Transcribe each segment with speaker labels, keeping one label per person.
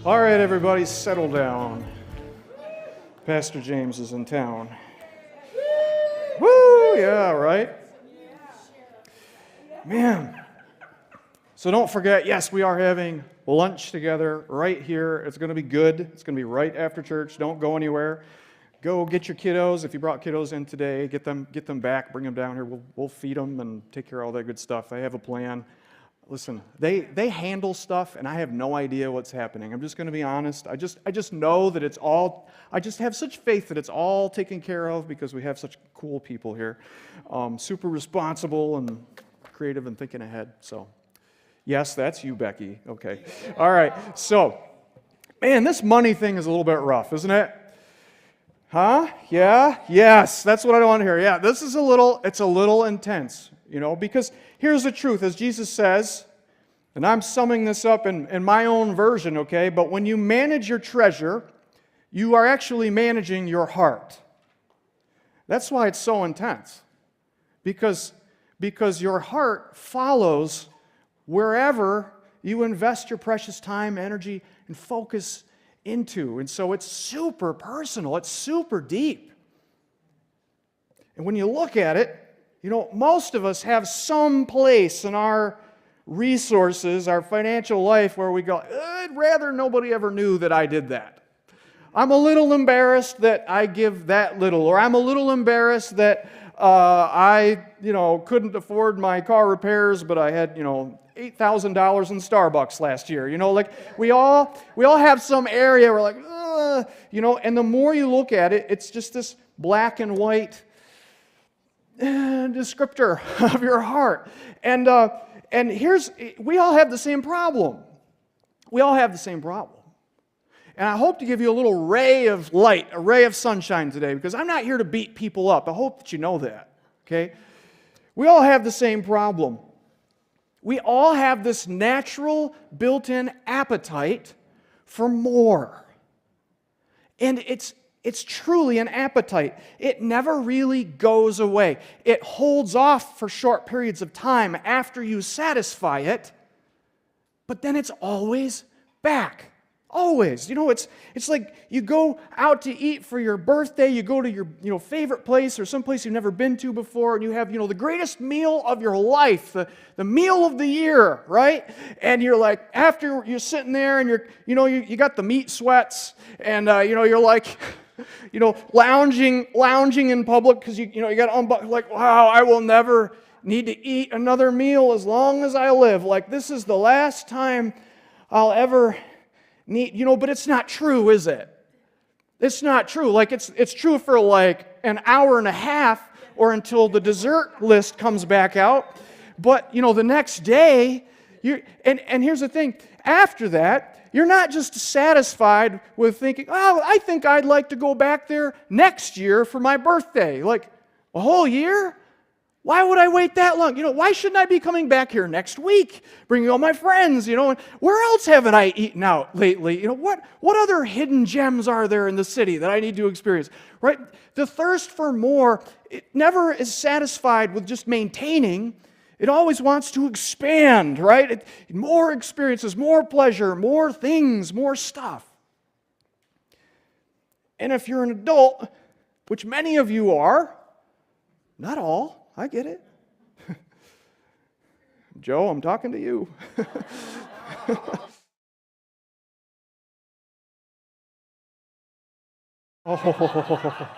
Speaker 1: All right, everybody, settle down. Pastor James is in town. Woo, yeah, right? Man. So don't forget, yes, we are having lunch together right here. It's going to be good. It's going to be right after church. Don't go anywhere. Go get your kiddos. If you brought kiddos in today, get them back, bring them down here. We'll feed them and take care of all that good stuff. I have a plan. Listen, they handle stuff, and I have no idea what's happening. I'm just going to be honest. I just know that it's all. I just have such faith that it's all taken care of because we have such cool people here, super responsible and creative and thinking ahead. So, yes, that's you, Becky. Okay, all right. So, man, this money thing is a little bit rough, isn't it? Huh? Yeah. Yes. That's what I want to hear. Yeah. This is it's a little intense, because here's the truth, as Jesus says, and I'm summing this up in my own version, okay? But when you manage your treasure, you are actually managing your heart. That's why it's so intense. Because your heart follows wherever you invest your precious time, energy, and focus into. And so it's super personal. It's super deep. And when you look at it, most of us have some place in our resources, our financial life, where we go, I'd rather nobody ever knew that I did that. I'm a little embarrassed that I give that little, or I'm a little embarrassed that I couldn't afford my car repairs, but I had, $8,000 in Starbucks last year. We all have some area where and the more you look at it, it's just this black and white descriptor of your heart. And we all have the same problem. We all have the same problem. And I hope to give you a little ray of light, a ray of sunshine today, because I'm not here to beat people up. I hope that you know that, okay? We all have the same problem. We all have this natural, built-in appetite for more. And it's truly an appetite. It never really goes away. It holds off for short periods of time after you satisfy it, but then it's always back. Always. It's like you go out to eat for your birthday, you go to your favorite place or someplace you've never been to before, and you have the greatest meal of your life, the meal of the year, right? And you're like, after you're sitting there and you got the meat sweats, and you're like lounging in public because you got unbuckled, like, wow, I will never need to eat another meal as long as I live. Like, this is the last time I'll ever need, but it's not true, is it? It's not true. Like, it's true for like an hour and a half or until the dessert list comes back out. But, the next day, and here's the thing, after that, you're not just satisfied with thinking, oh, I think I'd like to go back there next year for my birthday. Like, a whole year? Why would I wait that long? Why shouldn't I be coming back here next week, bringing all my friends, and where else haven't I eaten out lately? What other hidden gems are there in the city that I need to experience, right? The thirst for more, it never is satisfied with just maintaining. It always wants to expand, right? More experiences, more pleasure, more things, more stuff. And if you're an adult, which many of you are, not all, I get it. Joe, I'm talking to you. Oh.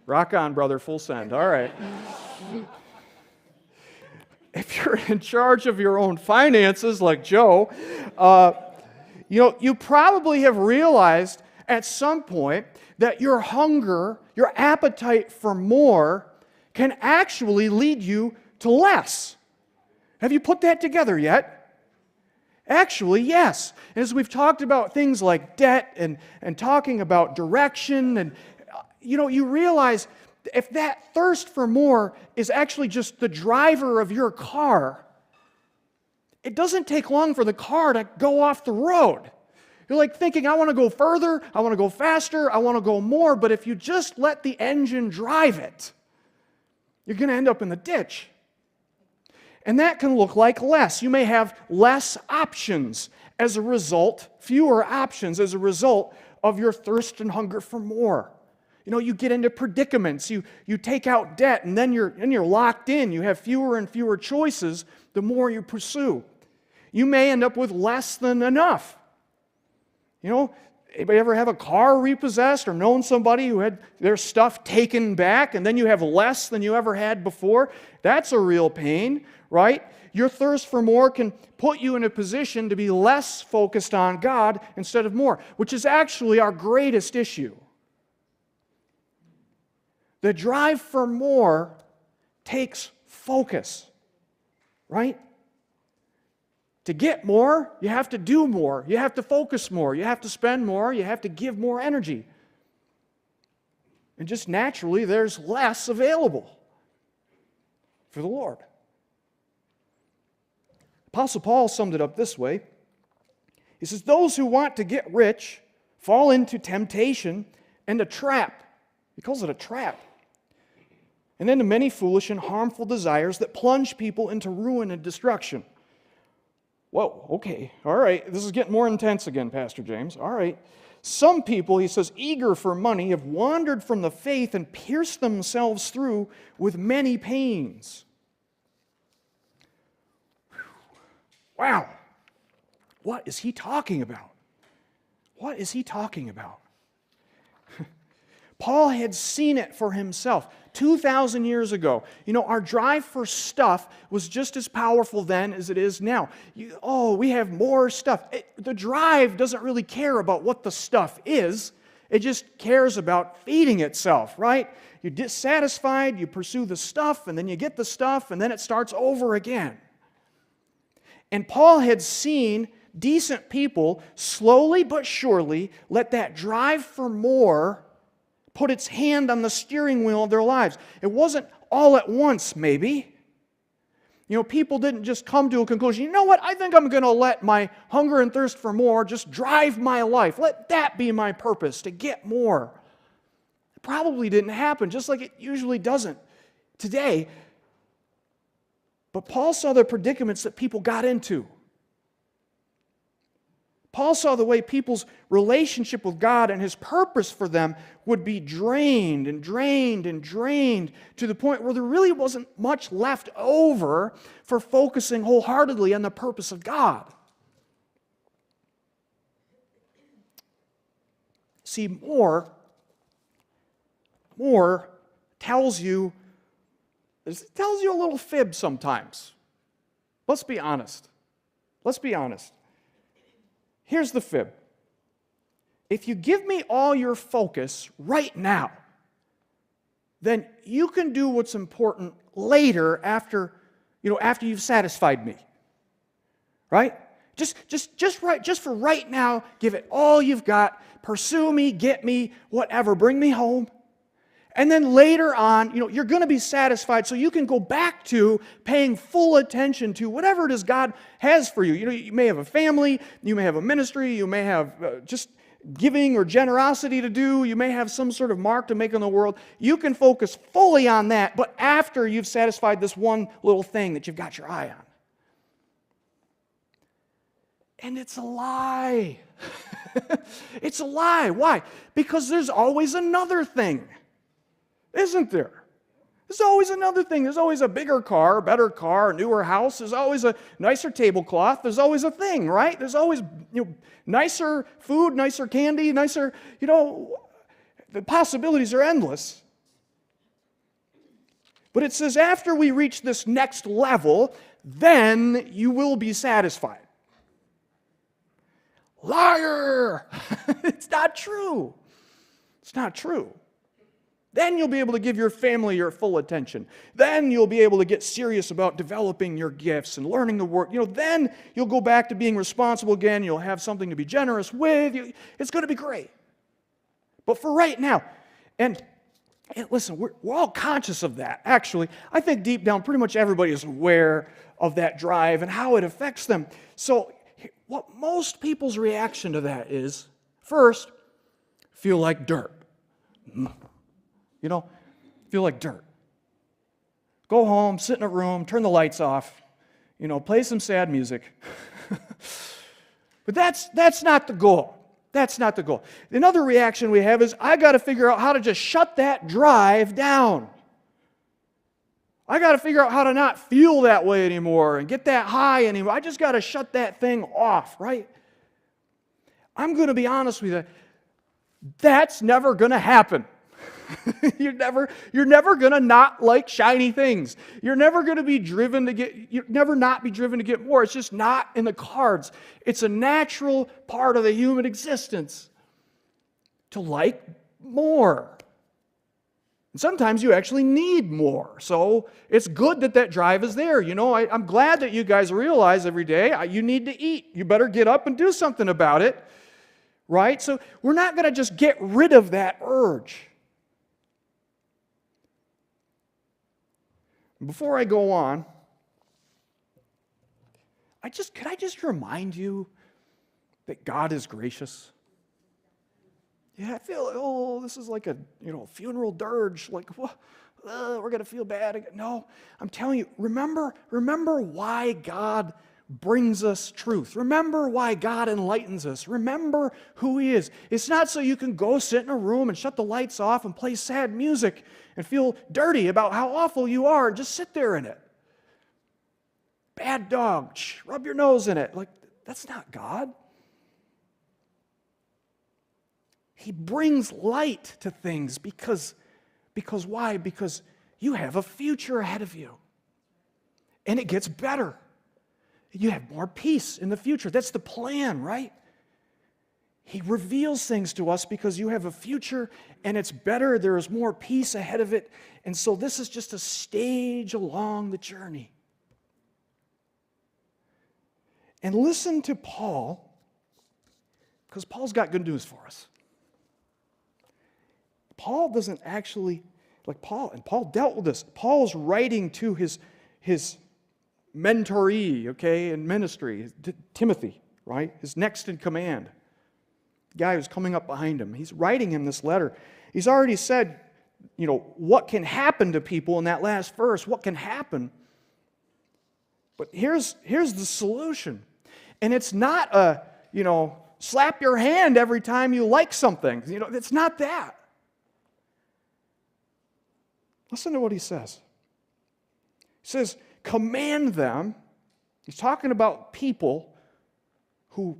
Speaker 1: Rock on, brother, full send. All right. If you're in charge of your own finances, like Joe, you probably have realized at some point that your hunger, your appetite for more, can actually lead you to less. Have you put that together yet? Actually, yes. As we've talked about things like debt and talking about direction, and you realize if that thirst for more is actually just the driver of your car, it doesn't take long for the car to go off the road. You're like thinking, I want to go further, I want to go faster, I want to go more, but if you just let the engine drive it, you're going to end up in the ditch. And that can look like less. You may have less options as a result, fewer options as a result of your thirst and hunger for more. You get into predicaments, you take out debt, and then you're locked in. You have fewer and fewer choices the more you pursue. You may end up with less than enough. Anybody ever have a car repossessed or known somebody who had their stuff taken back, and then you have less than you ever had before? That's a real pain, right? Your thirst for more can put you in a position to be less focused on God instead of more, which is actually our greatest issue. The drive for more takes focus, right? To get more, you have to do more. You have to focus more. You have to spend more. You have to give more energy. And just naturally, there's less available for the Lord. Apostle Paul summed it up this way. He says, those who want to get rich fall into temptation and a trap. He calls it a trap. And into many foolish and harmful desires that plunge people into ruin and destruction. Whoa, okay, all right. This is getting more intense again, Pastor James. All right. Some people, he says, eager for money, have wandered from the faith and pierced themselves through with many pains. Wow. What is he talking about? What is he talking about? Paul had seen it for himself 2,000 years ago. Our drive for stuff was just as powerful then as it is now. We have more stuff. The drive doesn't really care about what the stuff is. It just cares about feeding itself, right? You're dissatisfied, you pursue the stuff, and then you get the stuff, and then it starts over again. And Paul had seen decent people slowly but surely let that drive for more put its hand on the steering wheel of their lives. It wasn't all at once, maybe. People didn't just come to a conclusion, you know what, I think I'm going to let my hunger and thirst for more just drive my life. Let that be my purpose, to get more. It probably didn't happen, just like it usually doesn't today. But Paul saw the predicaments that people got into. Paul saw the way people's relationship with God and His purpose for them would be drained and drained and drained to the point where there really wasn't much left over for focusing wholeheartedly on the purpose of God. See, more tells you a little fib sometimes. Let's be honest. Here's the fib. If you give me all your focus right now, then you can do what's important later after you've satisfied me. Right? Just for right now, give it all you've got. Pursue me, get me, whatever, bring me home. And then later on, you're going to be satisfied, so you can go back to paying full attention to whatever it is God has for you. You may have a family, you may have a ministry, you may have just giving or generosity to do, you may have some sort of mark to make in the world. You can focus fully on that, but after you've satisfied this one little thing that you've got your eye on. And it's a lie. It's a lie. Why? Because there's always another thing. Isn't there? There's always another thing. There's always a bigger car, a better car, a newer house. There's always a nicer tablecloth. There's always a thing, right? There's always nicer food, nicer candy, nicer, the possibilities are endless. But it says after we reach this next level, then you will be satisfied. Liar! It's not true. It's not true. Then you'll be able to give your family your full attention. Then you'll be able to get serious about developing your gifts and learning the work. Then you'll go back to being responsible again. You'll have something to be generous with. It's going to be great. But for right now, and listen, we're all conscious of that, actually. I think deep down, pretty much everybody is aware of that drive and how it affects them. So what most people's reaction to that is, first, feel like dirt. Feel like dirt. go home, sit in a room, turn the lights off, play some sad music. But that's not the goal. That's not the goal. Another reaction we have is, I got to figure out how to just shut that drive down. I got to figure out how to not feel that way anymore and get that high anymore. I just got to shut that thing off, right? I'm going to be honest with you. That's never going to happen. You're never going to not like shiny things. You're never going to be driven to not be driven to get more. It's just not in the cards. It's a natural part of the human existence to like more. And sometimes you actually need more. So it's good that drive is there. I'm glad that you guys realize every day you need to eat. You better get up and do something about it. Right? So we're not going to just get rid of that urge. Before I go on, could I just remind you that God is gracious? Yeah, I feel, this is like a funeral dirge. Like, we're going to feel bad again. No, I'm telling you, remember why God brings us truth. Remember why God enlightens us. Remember who He is. It's not so you can go sit in a room and shut the lights off and play sad music and feel dirty about how awful you are and just sit there in it. Bad dog, rub your nose in it. Like, that's not God. He brings light to things because why? Because you have a future ahead of you. And it gets better. You have more peace in the future. That's the plan, right? He reveals things to us because you have a future and it's better. There is more peace ahead of it. And so this is just a stage along the journey. And listen to Paul, because Paul's got good news for us. Paul doesn't actually, and Paul dealt with this. Paul's writing to his mentoree, in ministry, Timothy, right? His next in command. The guy who's coming up behind him. He's writing him this letter. He's already said, what can happen to people in that last verse, what can happen. But here's the solution. And it's not slap your hand every time you like something. It's not that. Listen to what he says. He says, command them. He's talking about people who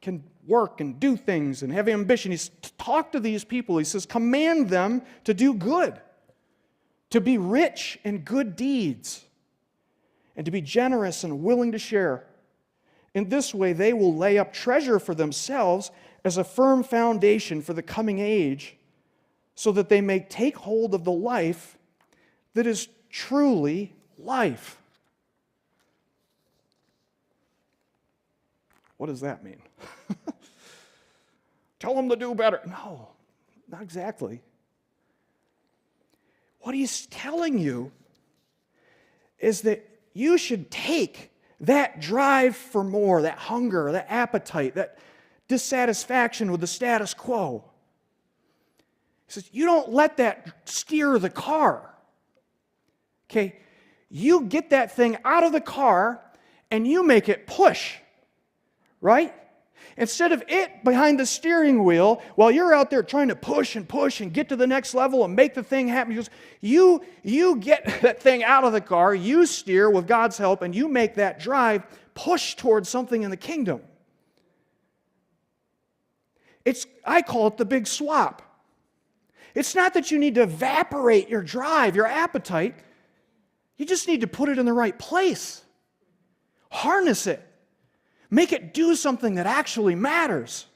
Speaker 1: can work and do things and have ambition. He's talked to these people. He says, command them to do good, to be rich in good deeds, and to be generous and willing to share. In this way, they will lay up treasure for themselves as a firm foundation for the coming age, so that they may take hold of the life that is truly life. What does that mean? Tell them to do better. No, not exactly. What he's telling you is that you should take that drive for more, that hunger, that appetite, that dissatisfaction with the status quo. He says, you don't let that steer the car. Okay? You get that thing out of the car and you make it push. Right? Instead of it behind the steering wheel, while you're out there trying to push and get to the next level and make the thing happen, you get that thing out of the car, you steer with God's help, and you make that drive push towards something in the kingdom. I call it the big swap. It's not that you need to evaporate your drive, your appetite. You just need to put it in the right place. Harness it. Make it do something that actually matters.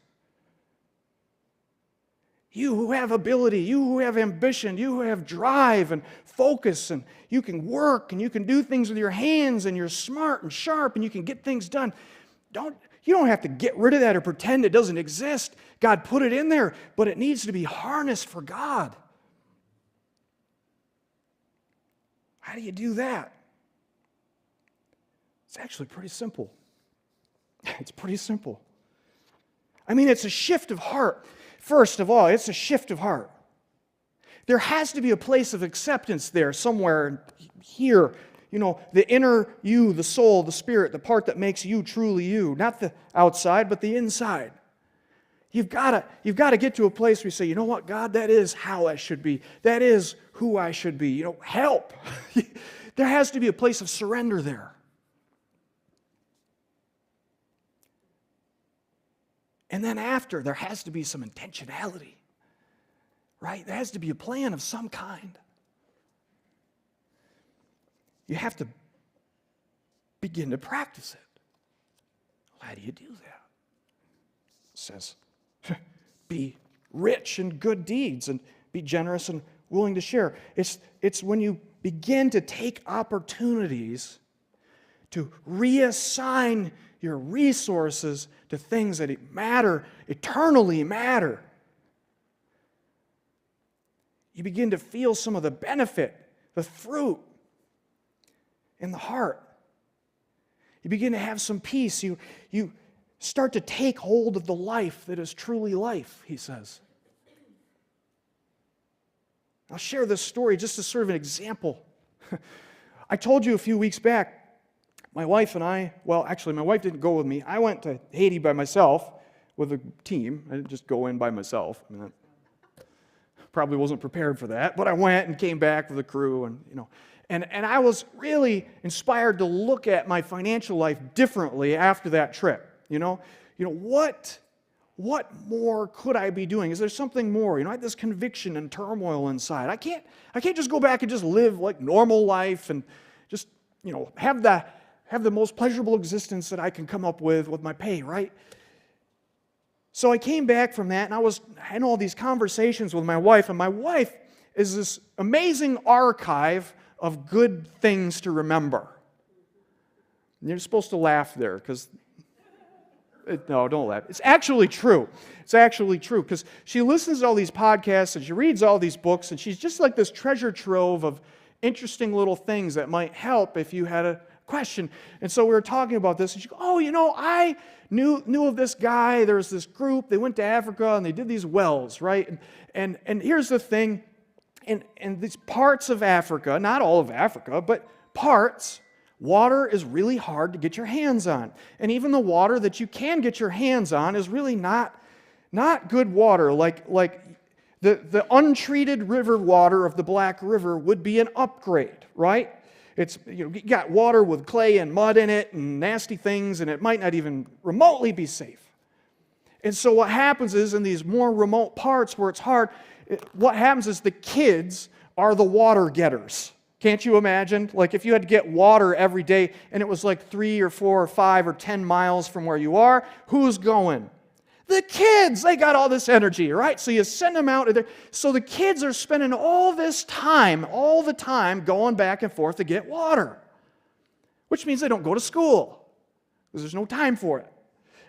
Speaker 1: You who have ability, you who have ambition, you who have drive and focus, and you can work and you can do things with your hands and you're smart and sharp and you can get things done. You don't have to get rid of that or pretend it doesn't exist. God put it in there, but it needs to be harnessed for God. How do you do that? It's actually pretty simple. It's pretty simple. I mean, it's a shift of heart. First of all, it's a shift of heart. There has to be a place of acceptance there somewhere here. The inner you, the soul, the spirit, the part that makes you truly you. Not the outside, but the inside. You've got to get to a place where you say, you know what, God, that is how I should be. That is who I should be. Help. There has to be a place of surrender there. And then after, there has to be some intentionality. Right? There has to be a plan of some kind. You have to begin to practice it. How do you do that? It says, be rich in good deeds and be generous and willing to share. It's when you begin to take opportunities to reassign your resources to things that eternally matter. You begin to feel some of the benefit, the fruit in the heart. You begin to have some peace. You start to take hold of the life that is truly life, he says. I'll share this story just as sort of an example. I told you a few weeks back, my wife and I, well, actually, my wife didn't go with me. I went to Haiti by myself with a team. I didn't just go in by myself. I probably wasn't prepared for that, but I went and came back with a crew, and I was really inspired to look at my financial life differently after that trip. What more could I be doing? Is there something more? I had this conviction and turmoil inside. I can't just go back and just live like normal life and just have the most pleasurable existence that I can come up with my pay, right? So I came back from that, and I was in all these conversations with my wife, and my wife is this amazing archive of good things to remember. And you're supposed to laugh there, because, no, don't laugh. It's actually true. It's actually true, because she listens to all these podcasts, and she reads all these books, and she's just like this treasure trove of interesting little things that might help if you had a question. And so we were talking about this, and she goes, I knew of this guy. There was this group. They went to Africa, and they did these wells, right? And here's the thing. In these parts of Africa, not all of Africa, but parts, water is really hard to get your hands on. And even the water that you can get your hands on is really not good water. Like the untreated river water of the Black River would be an upgrade, right? It's you got water with clay and mud in it and nasty things, and it might not even remotely be safe. And so what happens is in these more remote parts where it's hard, what happens is the kids are the water getters. Can't you imagine? Like if you had to get water every day and it was like 3 or 4 or 5 or 10 miles from where you are, who's going? The kids, they got all this energy, right? So you send them out there. So the kids are spending all the time going back and forth to get water, which means they don't go to school because there's no time for it.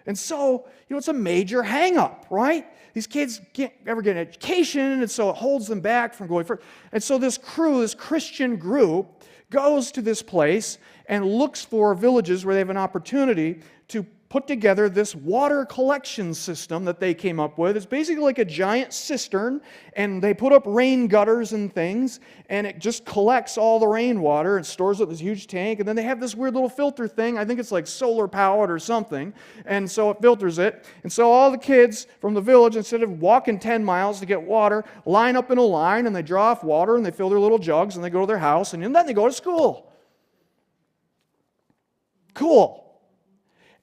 Speaker 1: And so, it's a major hang-up, right? These kids can't ever get an education, and so it holds them back from going further. And so this Christian group, goes to this place and looks for villages where they have an opportunity to put together this water collection system that they came up with. It's basically like a giant cistern, and they put up rain gutters and things, and it just collects all the rainwater and stores it in this huge tank, and then they have this weird little filter thing. I think it's like solar powered or something, and so it filters it. And so all the kids from the village, instead of walking 10 miles to get water, line up in a line, and they draw off water, and they fill their little jugs, and they go to their house, and then they go to school. Cool.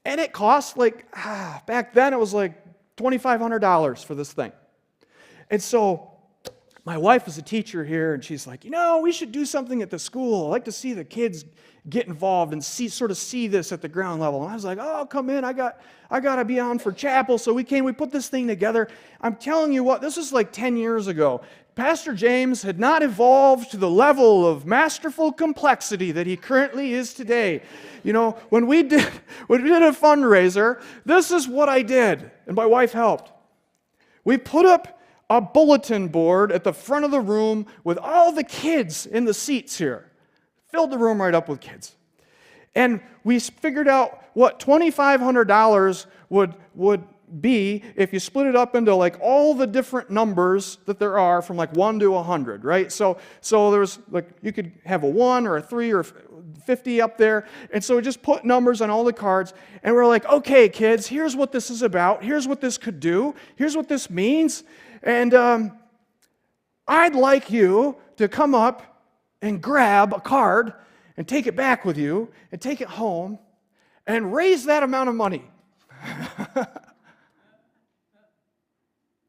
Speaker 1: And it costs back then it was like $2,500 for this thing. And so my wife is a teacher here, and she's like, we should do something at the school. I like to see the kids get involved and see this at the ground level. And I was like, come in, I got to be on for chapel. So we put this thing together. I'm telling you what, this was like 10 years ago. Pastor James had not evolved to the level of masterful complexity that he currently is today. When we did a fundraiser, this is what I did, and my wife helped. We put up a bulletin board at the front of the room with all the kids in the seats here. Filled the room right up with kids. And we figured out what $2,500 be if you split it up into like all the different numbers that there are from like 1 to 100, right? So there's like, you could have a 1 or a 3 or 50 up there. And so we just put numbers on all the cards. And we're like, okay, kids, here's what this is about. Here's what this could do. Here's what this means. And I'd like you to come up and grab a card and take it back with you and take it home and raise that amount of money.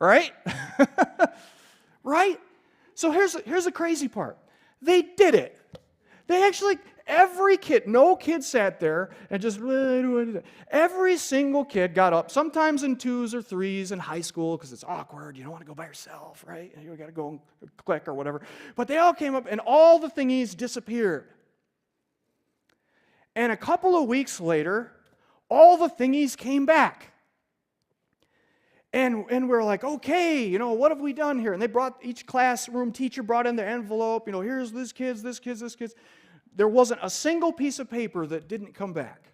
Speaker 1: Right? Right? So here's the crazy part. They did it. They actually, every kid, no kid sat there and just, every single kid got up, sometimes in 2s or 3s in high school because it's awkward. You don't want to go by yourself, right? You got to go and click or whatever. But they all came up and all the thingies disappeared. And a couple of weeks later, all the thingies came back. And we're like, okay, what have we done here? And they brought, each classroom teacher brought in their envelope, here's this kid's. There wasn't a single piece of paper that didn't come back.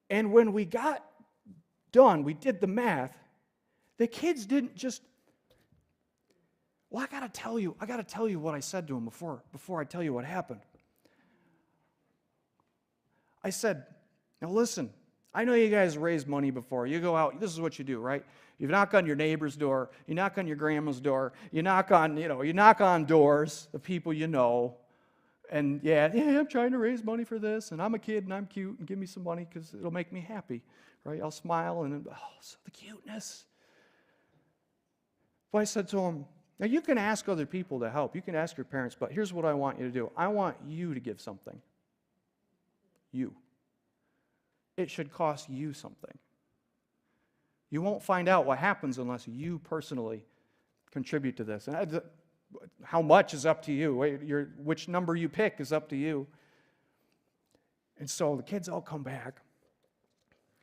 Speaker 1: And when we got done, we did the math, the kids didn't just, well, I got to tell you what I said to them before I tell you what happened. I said, now listen, I know you guys raised money before. You go out, this is what you do, right? You knock on your neighbor's door, you knock on your grandma's door, you knock on doors of people you know, and yeah, I'm trying to raise money for this, and I'm a kid and I'm cute, and give me some money because it'll make me happy, right? I'll smile and so the cuteness. But I said to him, now you can ask other people to help, you can ask your parents, but here's what I want you to do. I want you to give something. You. It should cost you something. You won't find out what happens unless you personally contribute to this. And how much is up to you. Which number you pick is up to you. And so the kids all come back.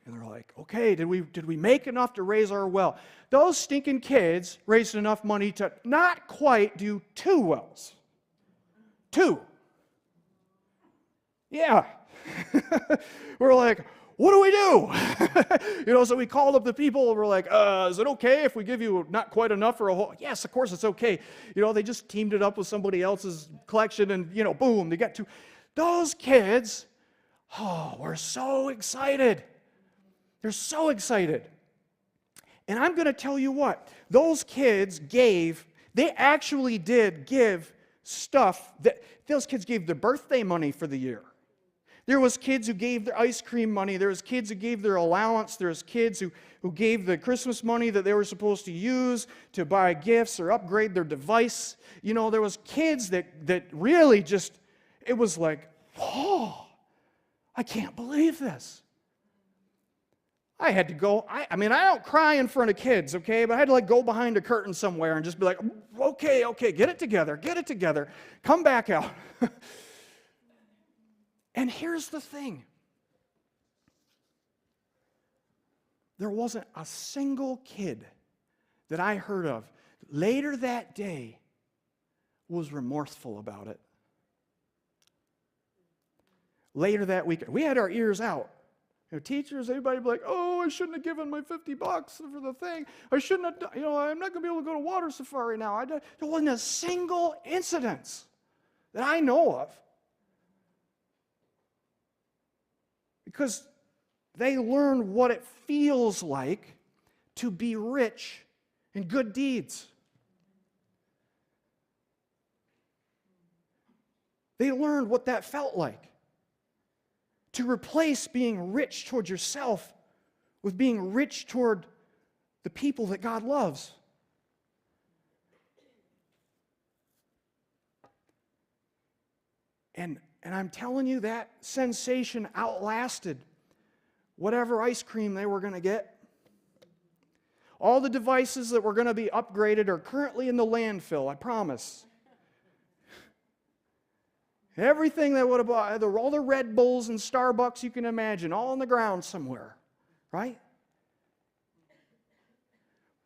Speaker 1: And they're like, okay, did we make enough to raise our well? Those stinking kids raised enough money to not quite do 2 wells. 2. Yeah. We're like, what do we do? So we called up the people and we're like, is it okay if we give you not quite enough for a whole? Yes, of course it's okay. They just teamed it up with somebody else's collection and, boom, they got 2. Those kids, were so excited. They're so excited. And I'm going to tell you what, those kids they actually did give stuff those kids gave their birthday money for the year. There was kids who gave their ice cream money. There was kids who gave their allowance. There was kids who gave the Christmas money that they were supposed to use to buy gifts or upgrade their device. There was kids that really just, it was like, whoa, I can't believe this. I had to go, I don't cry in front of kids, okay? But I had to go behind a curtain somewhere and just be like, okay, get it together. Come back out. And here's the thing. There wasn't a single kid that I heard of later that day was remorseful about it. Later that week, we had our ears out. Teachers, everybody would be like, oh, I shouldn't have given my $50 for the thing. I shouldn't have, I'm not going to be able to go to water safari now. There wasn't a single incident that I know of. Because they learn what it feels like to be rich in good deeds. They learned what that felt like. To replace being rich toward yourself with being rich toward the people that God loves. And I'm telling you, that sensation outlasted whatever ice cream they were going to get. All the devices that were going to be upgraded are currently in the landfill, I promise. Everything that would have bought, all the Red Bulls and Starbucks you can imagine, all on the ground somewhere, right?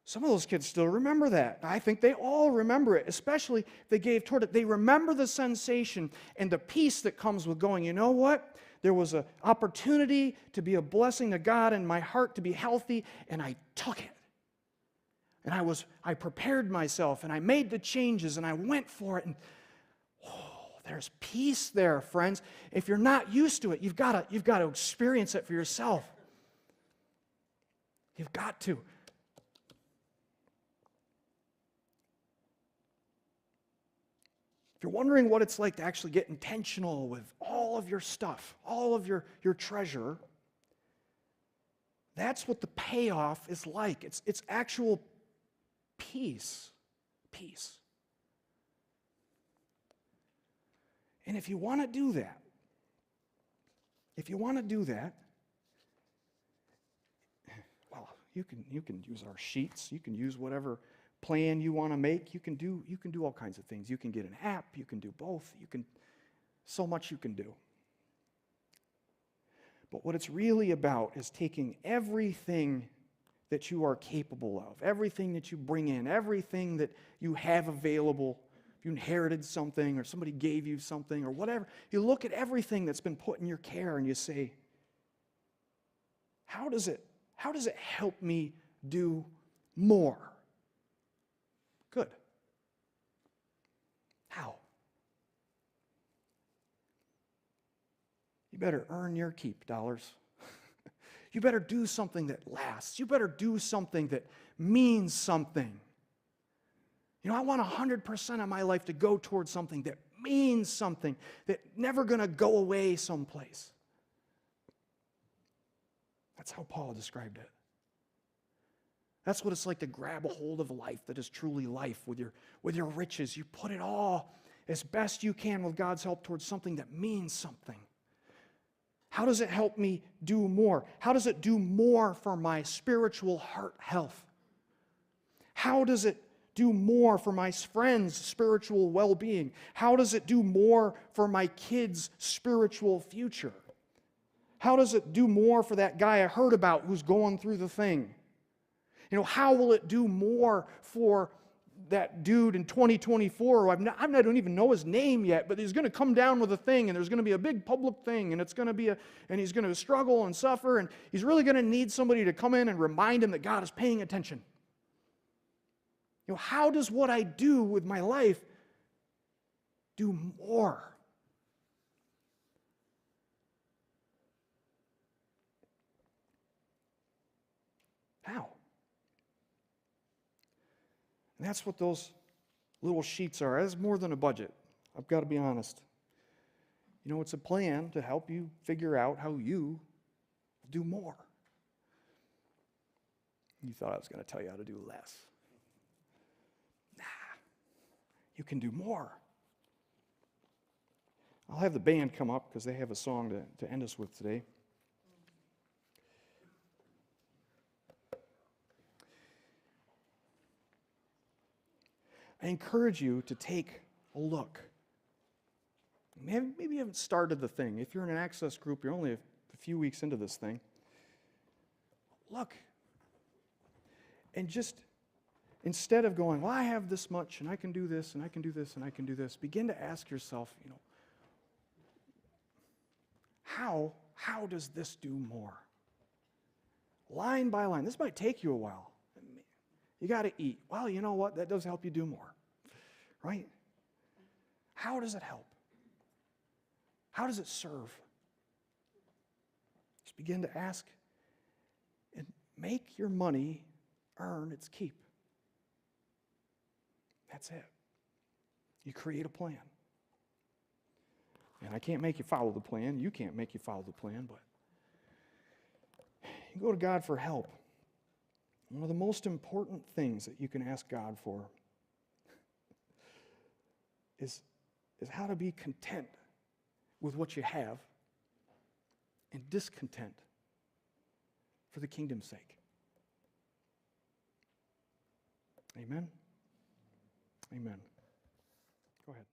Speaker 1: Some of those kids still remember that. I think they all remember it, especially if they gave toward it. They remember the sensation and the peace that comes with going, you know what? There was an opportunity to be a blessing to God and my heart to be healthy, and I took it. And I prepared myself, and I made the changes, and I went for it. And there's peace there, friends. If you're not used to it, you've got to experience it for yourself. You've got to. If you're wondering what it's like to actually get intentional with all of your stuff, all of your treasure, that's what the payoff is like. It's actual peace. Peace. And if you want to do that, well, you can use our sheets. You can use whatever plan you want to make. You can do all kinds of things. You can get an app. You can do both. So much you can do. But what it's really about is taking everything that you are capable of, everything that you bring in, everything that you have available. If you inherited something or somebody gave you something or whatever, you look at everything that's been put in your care and you say, how does it help me do more? Good. How? You better earn your keep, dollars. You better do something that lasts. You better do something that means something. You know, I want 100% of my life to go towards something that means something, that's never going to go away someplace. That's how Paul described it. That's what it's like to grab a hold of a life that is truly life with your riches. You put it all as best you can with God's help towards something that means something. How does it help me do more? How does it do more for my spiritual heart health? How does it do more for my friends' spiritual well-being? How does it do more for my kids' spiritual future? How does it do more for that guy I heard about who's going through the thing? You know, how will it do more for that dude in 2024 who I don't even know his name yet, but he's going to come down with a thing, and there's going to be a big public thing, and it's going to be and he's going to struggle and suffer, and he's really going to need somebody to come in and remind him that God is paying attention. You know, how does what I do with my life do more? How? And that's what those little sheets are. That's more than a budget. I've got to be honest. You know, it's a plan to help you figure out how you do more. You thought I was going to tell you how to do less. Nah, you can do more. I'll have the band come up because they have a song to end us with today. I encourage you to take a look. Maybe you haven't started the thing. If you're in an access group, you're only a few weeks into this thing. Look. And just, instead of going, well, I have this much, and I can do this, and I can do this, and I can do this, begin to ask yourself, you know, how does this do more? Line by line. This might take you a while. You got to eat. Well, you know what? That does help you do more, right? How does it help? How does it serve? Just begin to ask and make your money earn its keep. That's it. You create a plan. And I can't make you follow the plan. You can't make you follow the plan, but you go to God for help. One of the most important things that you can ask God for is how to be content with what you have and discontent for the kingdom's sake. Amen? Amen. Go ahead.